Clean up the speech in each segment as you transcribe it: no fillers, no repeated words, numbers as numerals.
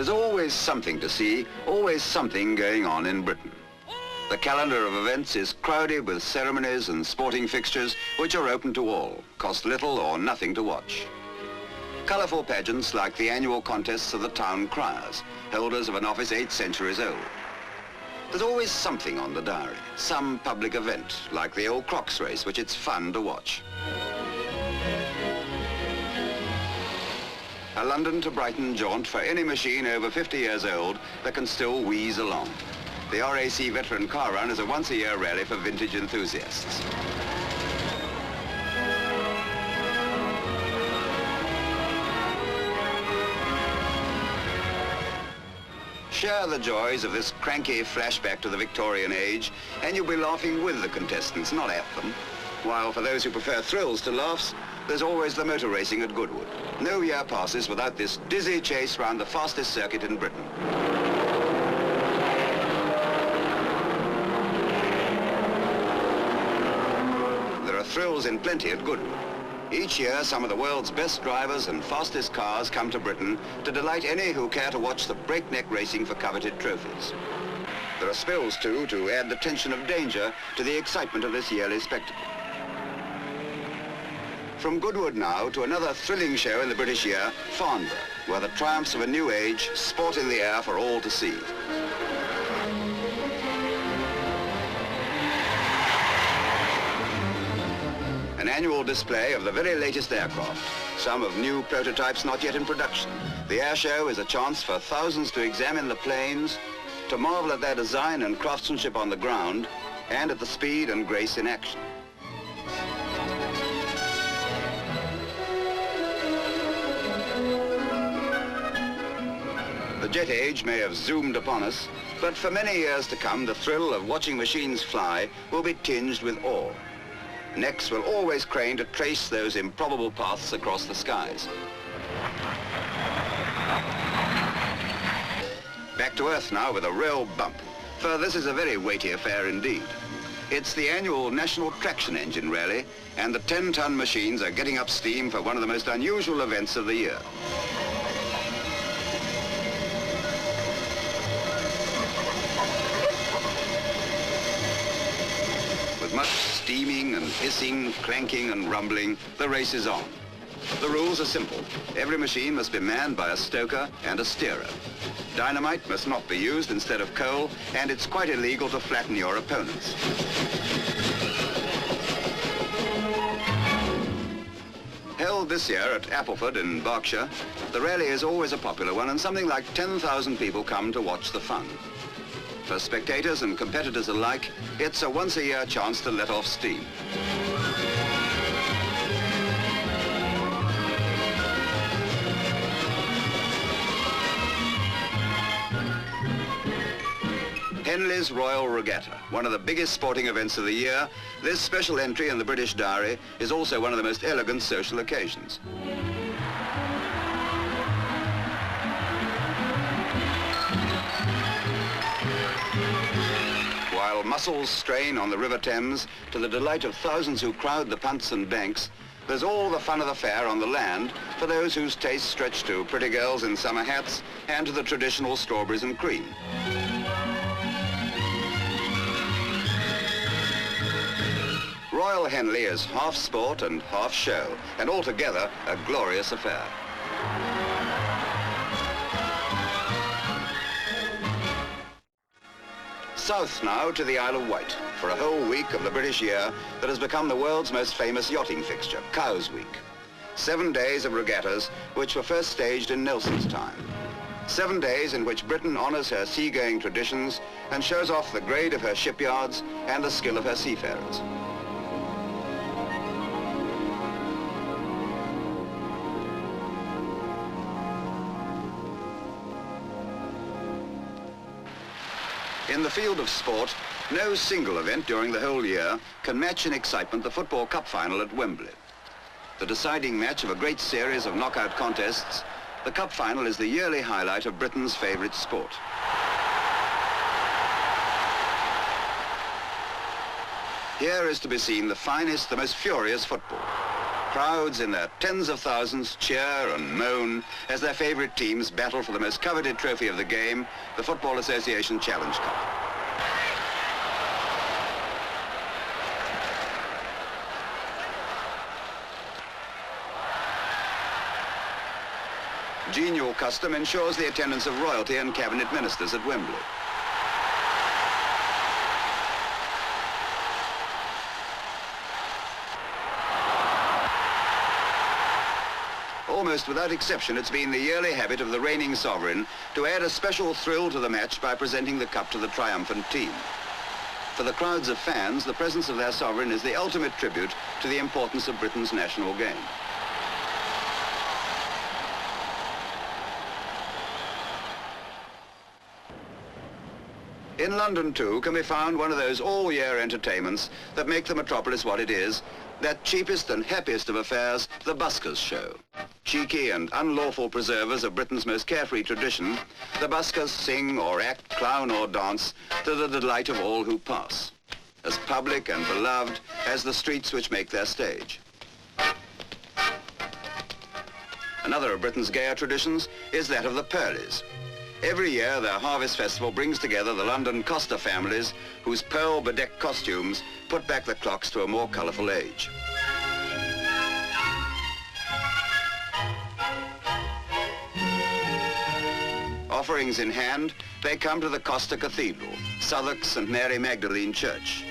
There's always something to see, always something going on in Britain. The calendar of events is crowded with ceremonies and sporting fixtures which are open to all, cost little or nothing to watch. Colourful pageants like the annual contests of the Town Criers, holders of an office 8 centuries old. There's always something on the diary, some public event, like the Old Crocks race, which it's fun to watch. A London to Brighton jaunt for any machine over 50 years old that can still wheeze along. The RAC Veteran Car Run is a once-a-year rally for vintage enthusiasts. Share the joys of this cranky flashback to the Victorian age, and you'll be laughing with the contestants, not at them. While for those who prefer thrills to laughs, there's always the motor racing at Goodwood. No year passes without this dizzy chase round the fastest circuit in Britain. There are thrills in plenty at Goodwood. Each year, some of the world's best drivers and fastest cars come to Britain to delight any who care to watch the breakneck racing for coveted trophies. There are spills, too, to add the tension of danger to the excitement of this yearly spectacle. From Goodwood now to another thrilling show in the British year, Farnborough, where the triumphs of a new age sport in the air for all to see. An annual display of the very latest aircraft, some of new prototypes not yet in production. The air show is a chance for thousands to examine the planes, to marvel at their design and craftsmanship on the ground, and at the speed and grace in action. The jet age may have zoomed upon us, but for many years to come, the thrill of watching machines fly will be tinged with awe. Necks will always crane to trace those improbable paths across the skies. Back to earth now with a real bump, for this is a very weighty affair indeed. It's the annual National Traction Engine Rally, and the 10-ton machines are getting up steam for one of the most unusual events of the year. Much steaming and hissing, clanking and rumbling, the race is on. The rules are simple. Every machine must be manned by a stoker and a steerer. Dynamite must not be used instead of coal, and it's quite illegal to flatten your opponents. Held this year at Appleford in Berkshire, the rally is always a popular one, and something like 10,000 people come to watch the fun. For spectators and competitors alike, it's a once-a-year chance to let off steam. Henley's Royal Regatta, one of the biggest sporting events of the year, this special entry in the British diary is also one of the most elegant social occasions. While muscles strain on the River Thames to the delight of thousands who crowd the punts and banks, there's all the fun of the fair on the land for those whose tastes stretch to pretty girls in summer hats and to the traditional strawberries and cream. Royal Henley is half sport and half show, and altogether a glorious affair. South now to the Isle of Wight for a whole week of the British year that has become the world's most famous yachting fixture, Cowes Week. 7 days of regattas which were first staged in Nelson's time. 7 days in which Britain honours her seagoing traditions and shows off the grade of her shipyards and the skill of her seafarers. In the field of sport, no single event during the whole year can match in excitement the Football Cup final at Wembley. The deciding match of a great series of knockout contests, the Cup final is the yearly highlight of Britain's favourite sport. Here is to be seen the finest, the most furious football. Crowds in their tens of thousands cheer and moan as their favourite teams battle for the most coveted trophy of the game, the Football Association Challenge Cup. Genial custom ensures the attendance of royalty and cabinet ministers at Wembley. Almost without exception, it's been the yearly habit of the reigning sovereign to add a special thrill to the match by presenting the cup to the triumphant team. For the crowds of fans, the presence of their sovereign is the ultimate tribute to the importance of Britain's national game. In London, too, can be found one of those all-year entertainments that make the metropolis what it is, that cheapest and happiest of affairs, the buskers' show. Cheeky and unlawful preservers of Britain's most carefree tradition, the buskers sing or act, clown or dance to the delight of all who pass, as public and beloved as the streets which make their stage. Another of Britain's gayer traditions is that of the Pearlies. Every year, their harvest festival brings together the London coster families whose pearl-bedecked costumes put back the clocks to a more colourful age. Offerings in hand, they come to the Coster Cathedral, Southwark St Mary Magdalene Church.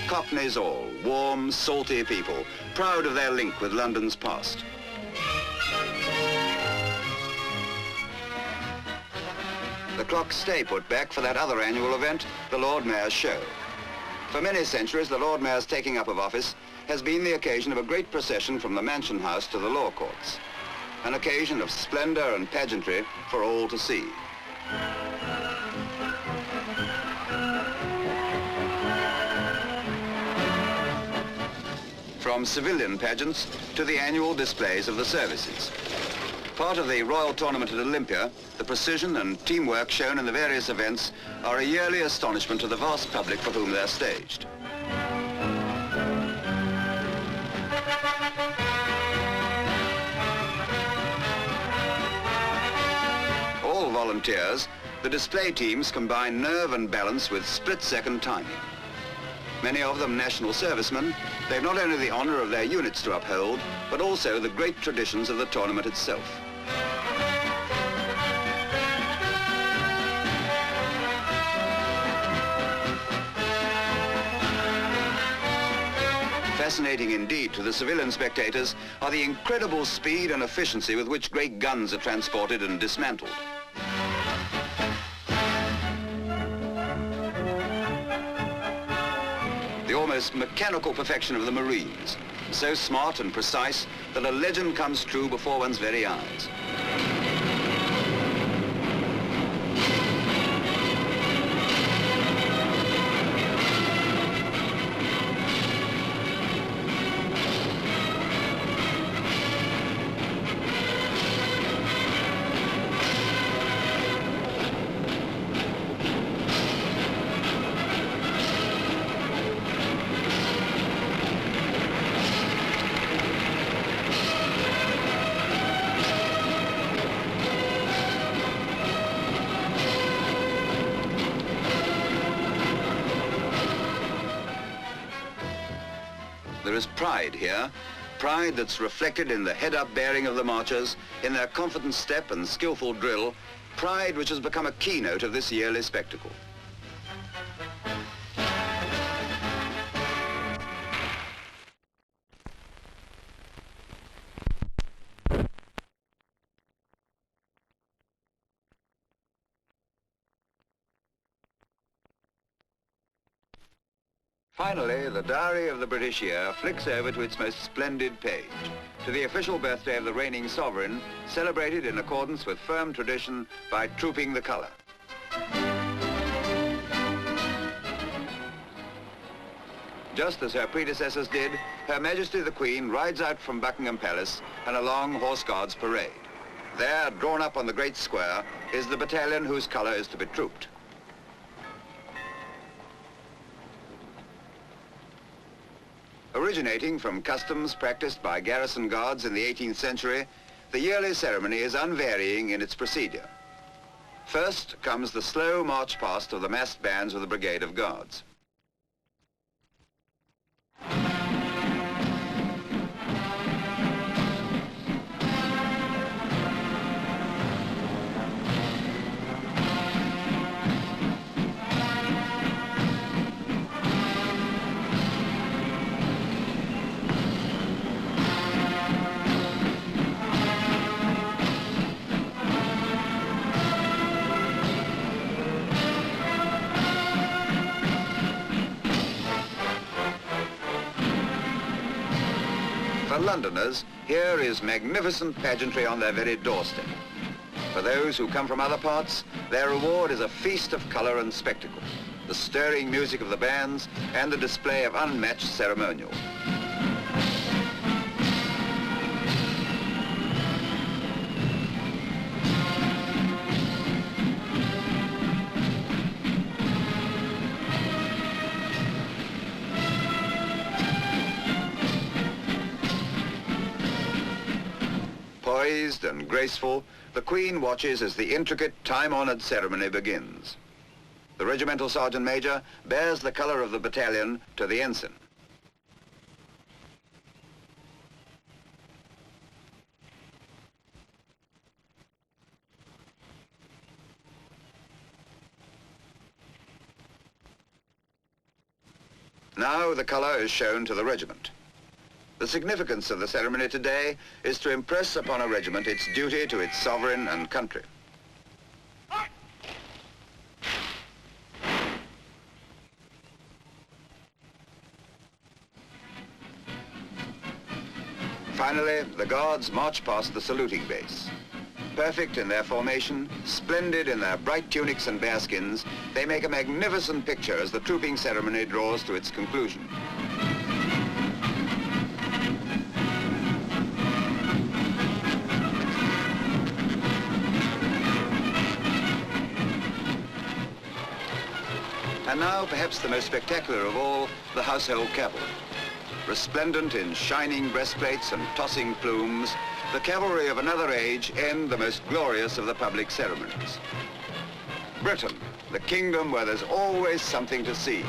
Cockneys all, warm, salty people, proud of their link with London's past. The clocks stay put back for that other annual event, the Lord Mayor's Show. For many centuries, the Lord Mayor's taking up of office has been the occasion of a great procession from the Mansion House to the Law Courts, an occasion of splendour and pageantry for all to see. From civilian pageants to the annual displays of the services. Part of the Royal Tournament at Olympia, the precision and teamwork shown in the various events are a yearly astonishment to the vast public for whom they're staged. All volunteers, the display teams combine nerve and balance with split-second timing. Many of them national servicemen, they've not only the honour of their units to uphold, but also the great traditions of the tournament itself. Fascinating indeed to the civilian spectators are the incredible speed and efficiency with which great guns are transported and dismantled. The almost mechanical perfection of the Marines, so smart and precise that a legend comes true before one's very eyes. There is pride here, pride that's reflected in the head-up bearing of the marchers, in their confident step and skillful drill, pride which has become a keynote of this yearly spectacle. Finally, the diary of the British year flicks over to its most splendid page, to the official birthday of the reigning sovereign, celebrated in accordance with firm tradition by trooping the colour. Just as her predecessors did, Her Majesty the Queen rides out from Buckingham Palace and a long Horse Guards parade. There, drawn up on the Great Square, is the battalion whose colour is to be trooped. Originating from customs practiced by garrison guards in the 18th century, the yearly ceremony is unvarying in its procedure. First comes the slow march past of the massed bands of the Brigade of Guards. For Londoners, here is magnificent pageantry on their very doorstep. For those who come from other parts, their reward is a feast of colour and spectacle, the stirring music of the bands, and the display of unmatched ceremonial. Poised and graceful, the Queen watches as the intricate, time-honoured ceremony begins. The regimental sergeant major bears the colour of the battalion to the ensign. Now the colour is shown to the regiment. The significance of the ceremony today is to impress upon a regiment its duty to its sovereign and country. Finally, the Guards march past the saluting base. Perfect in their formation, splendid in their bright tunics and bearskins, they make a magnificent picture as the trooping ceremony draws to its conclusion. And now, perhaps the most spectacular of all, the household cavalry. Resplendent in shining breastplates and tossing plumes, the cavalry of another age end the most glorious of the public ceremonies. Britain, the kingdom where there's always something to see.